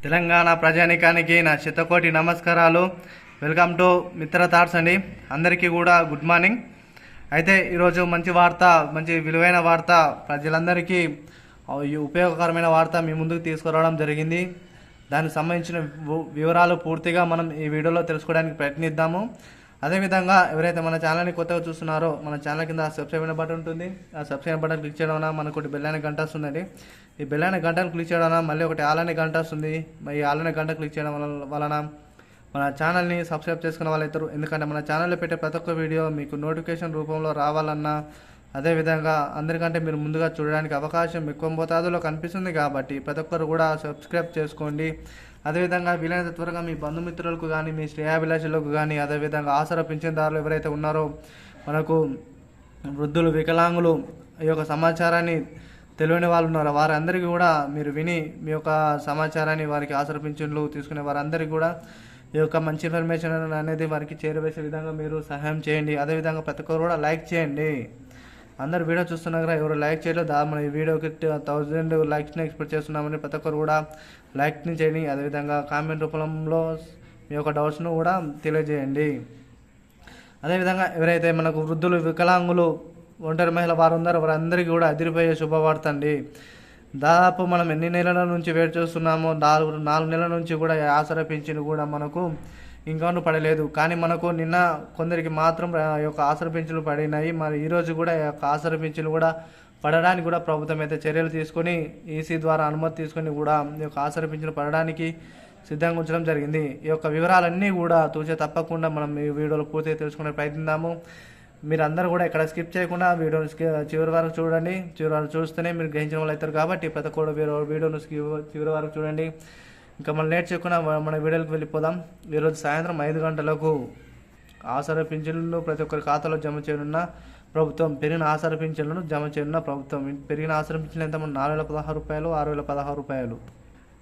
తెలంగాణ ప్రజానికానికి నా శతకోటి నమస్కారాలు. వెల్కమ్ టు మిత్ర థాట్స్ అండి. అందరికీ కూడా గుడ్ మార్నింగ్. అయితే ఈరోజు మంచి వార్త, మంచి విలువైన వార్త, ప్రజలందరికీ ఉపయోగకరమైన వార్త మీ ముందుకు తీసుకురావడం జరిగింది. దానికి సంబంధించిన వివరాలు పూర్తిగా మనం ఈ వీడియోలో తెలుసుకోవడానికి ప్రయత్నిద్దాము. అదేవిధంగా ఎవరైతే మన ఛానల్ని కొత్తగా చూస్తున్నారో మన ఛానల్ కింద సబ్స్క్రైబ్ అయిన బటన్ ఉంటుంది. ఆ సబ్స్క్రైబ్ బటన్ క్లిక్ చేయడం వల్ల మనకు ఒకటి బెల్ అనే గంట వస్తుందండి. ఈ బెల్ అనే గంటను క్లిక్ చేయడం వల్ల మళ్ళీ ఒకటి ఆల్ అనే గంట వస్తుంది. ఈ ఆల్ అనే గంట క్లిక్ చేయడం వలన మన ఛానల్ని సబ్స్క్రైబ్ చేసుకున్న వాళ్ళు అవుతారు. ఎందుకంటే మన ఛానల్లో పెట్టే ప్రతి ఒక్క వీడియో మీకు నోటిఫికేషన్ రూపంలో రావాలన్నా, అదేవిధంగా అందరికంటే మీరు ముందుగా చూడడానికి అవకాశం ఎక్కువ మోతాదులో కనిపిస్తుంది. కాబట్టి ప్రతి ఒక్కరు కూడా సబ్స్క్రైబ్ చేసుకోండి. అదేవిధంగా వీలైనంత త్వరగా మీ బంధుమిత్రులకు కానీ, మీ శ్రేయాభిలాషులకు కానీ, అదేవిధంగా ఆసరా పింఛన్దారులు ఎవరైతే ఉన్నారో, మనకు వృద్ధులు, వికలాంగులు ఈ యొక్క సమాచారాన్ని తెలియని వాళ్ళు ఉన్నారో వారందరికీ కూడా మీరు విని మీ యొక్క సమాచారాన్ని వారికి ఆసరా పింఛన్లు తీసుకునే వారందరికీ కూడా ఈ యొక్క మంచి ఇన్ఫర్మేషన్ అనేది వారికి చేరవేసే విధంగా మీరు సహాయం చేయండి. అదేవిధంగా ప్రతి ఒక్కరు కూడా లైక్ చేయండి. అందరు వీడియో చూస్తున్నారు కదా, ఎవరు లైక్ చేయలేదు, మన ఈ వీడియోకి 1000 లైక్స్ని ఎక్స్పెక్ట్ చేస్తున్నామని ప్రతి ఒక్కరు కూడా లైక్ని చేయండి. అదేవిధంగా కామెంట్ రూపంలో మీ యొక్క డౌట్స్ను కూడా తెలియజేయండి. అదేవిధంగా ఎవరైతే మనకు వృద్ధులు, వికలాంగులు, ఒంటరి మహిళ వారు ఉన్నారో వారందరికీ కూడా అదిరిపోయే శుభవార్త అండి. దాదాపు మనం ఎన్ని నెలల నుంచి వెయిట్ చేస్తున్నామో, 4 నెలల నుంచి కూడా ఆసరా పింఛను కూడా మనకు ఇంకా పడలేదు. కానీ మనకు నిన్న కొందరికి మాత్రం ఈ యొక్క ఆసరా పింఛన్లు పడినాయి. మరి ఈరోజు కూడా ఈ యొక్క ఆసరా పింఛన్లు కూడా పడడానికి కూడా ప్రభుత్వం అయితే చర్యలు తీసుకొని ఈసీ ద్వారా అనుమతి తీసుకొని కూడా ఈ యొక్క ఆసరా పింఛన్లు పడడానికి సిద్ధంగా ఉంచడం జరిగింది. ఈ యొక్క వివరాలన్నీ కూడా తూచే తప్పకుండా మనం ఈ వీడియోలో పూర్తిగా తెలుసుకునే ప్రయత్నిద్దాము. మీరు అందరూ కూడా ఇక్కడ స్కిప్ చేయకుండా వీడియోని చివరి వరకు చూడండి. చివరి వరకు చూస్తేనే మీరు గ్రహించిన వాళ్ళు అవుతారు. కాబట్టి ప్రతి ఒక్క వీడియోను చివరి వరకు చూడండి. ఇంకా మనం లేట్ చేయకుండా మన వీడియోకి వెళ్ళిపోదాం. ఈరోజు సాయంత్రం 5 గంటలకు ఆసరా పింఛన్లు ప్రతి ఒక్కరి ఖాతాలో జమ చేయనున్న ప్రభుత్వం. పెరిగిన ఆసరా పింఛన్లను జమ చేయనున్న ప్రభుత్వం. పెరిగిన ఆసరా పింఛన్లు ఎంత? 4016 రూపాయలు, 6016 రూపాయలు.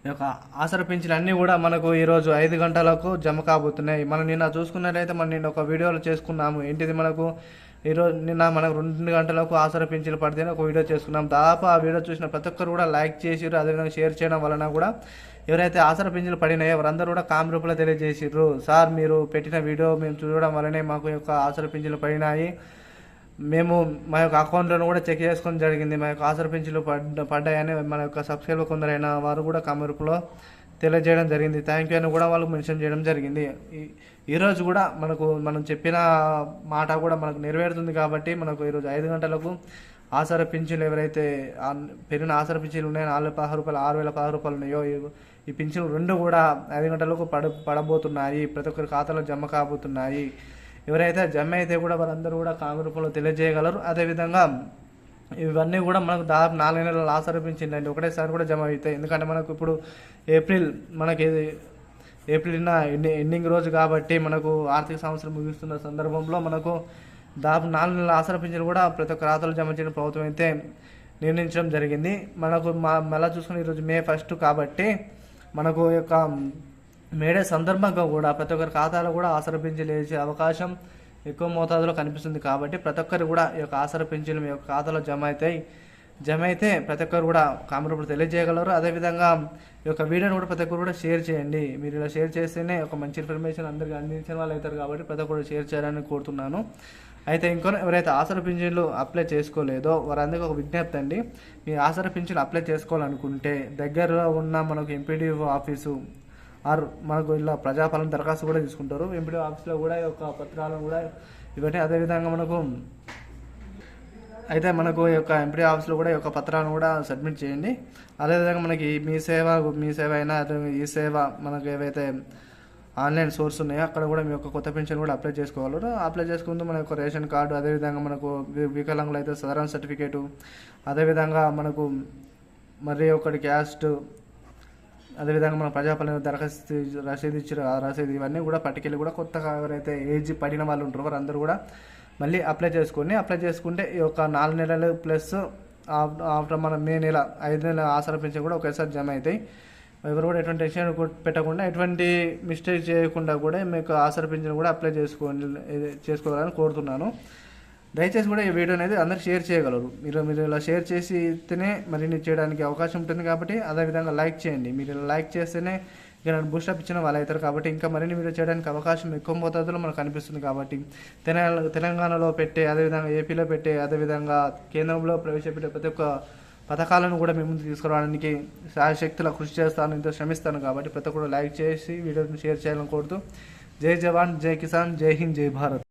ఈ యొక్క ఆసరా పింఛన్లు అన్నీ కూడా మనకు ఈరోజు 5 గంటలకు జమ కాబోతున్నాయి. మనం నిన్న చూసుకున్నట్లయితే మనం నిన్న ఒక వీడియోలో చేసుకున్నాము. ఏంటిది, మనకు ఈరోజు నిన్న మనకు 2 గంటలకు ఆసరా పింఛన్లు పడితేనే ఒక వీడియో చేసుకున్నాం. దాదాపు ఆ వీడియో చూసిన ప్రతి ఒక్కరు కూడా లైక్ చేసిర్రు. అదేవిధంగా షేర్ చేయడం వలన కూడా ఎవరైతే ఆసరా పింఛన్లు పడినాయో వారందరూ కూడా కామెంట్ రూపంలో తెలియజేసిర్రు. సార్, మీరు పెట్టిన వీడియో మేము చూడడం వల్లనే మాకు యొక్క ఆసరా పింఛన్లు పడినాయి. మేము మా యొక్క అకౌంట్లను కూడా చెక్ చేసుకోవడం జరిగింది. మా యొక్క ఆసరా పింఛన్లు పడ్డాయని మన యొక్క సబ్స్క్రైబర్ కొందరైన వారు కూడా కామెంట్ రూపంలో తెలియజేయడం జరిగింది. థ్యాంక్ యూ అని కూడా వాళ్ళు మెన్షన్ చేయడం జరిగింది. ఈరోజు కూడా మనం చెప్పిన మాట కూడా మనకు నెరవేరుతుంది. కాబట్టి మనకు ఈరోజు 5 గంటలకు ఆసరా పింఛన్లు ఎవరైతే పెరిగిన ఆసరా పింఛన్లు ఉన్నాయో 4016 రూపాయలు, 6016 రూపాయలు ఉన్నాయో ఈ పింఛన్లు 2 కూడా 5 గంటలకు పడబోతున్నాయి. ప్రతి ఒక్కరి ఖాతాలో జమ కాబోతున్నాయి. ఎవరైతే జమ అయితే కూడా వారందరూ కూడా కామెంట్ రూపంలో తెలియజేయగలరు. అదేవిధంగా ఇవన్నీ కూడా మనకు దాదాపు 4 నెలల ఆసరా పింఛన్లు అండి ఒకటేసారి కూడా జమ అవుతాయి. ఎందుకంటే మనకు ఇప్పుడు ఏప్రిల్ ఎండింగ్ రోజు కాబట్టి మనకు ఆర్థిక సంవత్సరం ముగిస్తున్న సందర్భంలో మనకు దాదాపు 4 నెలల ఆసరా పింఛన్లు కూడా ప్రతి ఒక్క ఖాతాలో జమ చేయడం ప్రభుత్వం అయితే నిర్ణయించడం జరిగింది. మనకు మళ్ళీ చూసుకుని ఈరోజు మే 1 కాబట్టి మనకు యొక్క మేడే సందర్భంగా కూడా ప్రతి ఒక్కరి ఖాతాలో కూడా ఆసరా పింఛన్లు వేసే అవకాశం ఎక్కువ మోతాదులో కనిపిస్తుంది. కాబట్టి ప్రతి ఒక్కరు కూడా ఈ యొక్క ఆసరా పింఛన్లు మీ యొక్క ఖాతాలో జమ అయితే ప్రతి ఒక్కరు కూడా కామెంట్ తెలియజేయగలరు. అదేవిధంగా ఈ యొక్క వీడియోని కూడా ప్రతి ఒక్కరు కూడా షేర్ చేయండి. మీరు ఇలా షేర్ చేస్తేనే ఒక మంచి ఇన్ఫర్మేషన్ అందరికీ అందించిన వాళ్ళు అవుతారు. కాబట్టి ప్రతి ఒక్కరు షేర్ చేయాలని కోరుతున్నాను. అయితే ఎవరైతే ఆసరా పింఛన్లు అప్లై చేసుకోలేదో వారందరికీ ఒక విజ్ఞప్తి అండి. మీ ఆసరా పింఛన్లు అప్లై చేసుకోవాలనుకుంటే దగ్గరలో ఉన్న మనకు ఎంపీడీఓ ఆఫీసు మనకు ఇలా ప్రజాపాలన దరఖాస్తు కూడా తీసుకుంటారు. ఎంపీడీఓ ఆఫీస్లో కూడా ఈ యొక్క పత్రాలను కూడా ఇవన్నీ అదేవిధంగా మనకు ఈ యొక్క ఎంపీడీ ఆఫీస్లో కూడా ఈ యొక్క పత్రాలను కూడా సబ్మిట్ చేయండి. అదేవిధంగా మనకి మీ సేవ అయినా ఈ సేవ మనకు ఏవైతే ఆన్లైన్ సోర్స్ ఉన్నాయో అక్కడ కూడా మీ యొక్క కొత్త పెన్షన్ కూడా అప్లై చేసుకోగలరు. అప్లై చేసుకుంటూ మన యొక్క రేషన్ కార్డు, అదేవిధంగా మనకు వికలాంగులు అయితే సదరన్ సర్టిఫికేటు, అదేవిధంగా మనకు మరి ఒకటి క్యాస్ట్, అదేవిధంగా మన ప్రజాపాలన దరఖాస్తు రసీదు ఇచ్చారు రసీదు, ఇవన్నీ కూడా పట్టుకెళ్ళి కూడా కొత్తగా ఎవరైతే ఏజ్ పడిన వాళ్ళు ఉంటారో వారందరూ కూడా మళ్ళీ అప్లై చేసుకుంటే ఈ యొక్క 4 నెలలు ప్లస్ ఆఫ్టర్ మన మే నెల 5 నెలల ఆసరా పెన్షన్ కూడా ఒకేసారి జమ అవుతాయి. ఎవరు కూడా ఎటువంటి టెన్షన్ పెట్టకుండా, ఎటువంటి మిస్టేక్ చేయకుండా కూడా మీకు ఆసరా పెన్షన్ కూడా అప్లై చేసుకోవాలని కోరుతున్నాను. దయచేసి కూడా ఈ వీడియో అనేది అందరూ షేర్ చేయగలరు. మీరు ఇలా షేర్ చేస్తేనే మరిన్ని చేయడానికి అవకాశం ఉంటుంది కాబట్టి అదేవిధంగా లైక్ చేయండి. మీరు ఇలా లైక్ చేస్తేనే ఇక నన్ను బూస్టప్ ఇచ్చిన వాళ్ళు అవుతారు కాబట్టి ఇంకా మరిన్ని వీడియో చేయడానికి అవకాశం ఎక్కువ మోతాదులో మనకు కనిపిస్తుంది కాబట్టి తెలంగాణలో పెట్టే, అదేవిధంగా ఏపీలో పెట్టే, అదేవిధంగా కేంద్రంలో ప్రవేశపెట్టే ప్రతి ఒక్క పథకాలను కూడా మేము ముందుకు తీసుకురావడానికి శాయశక్తుల కృషి చేస్తాను, ఇంత శ్రమిస్తాను కాబట్టి ప్రతి ఒక్కరు లైక్ చేసి వీడియోని షేర్ చేయాలని కోరుతూ జై జవాన్, జై కిసాన్, జై హింద్, జై భారత్.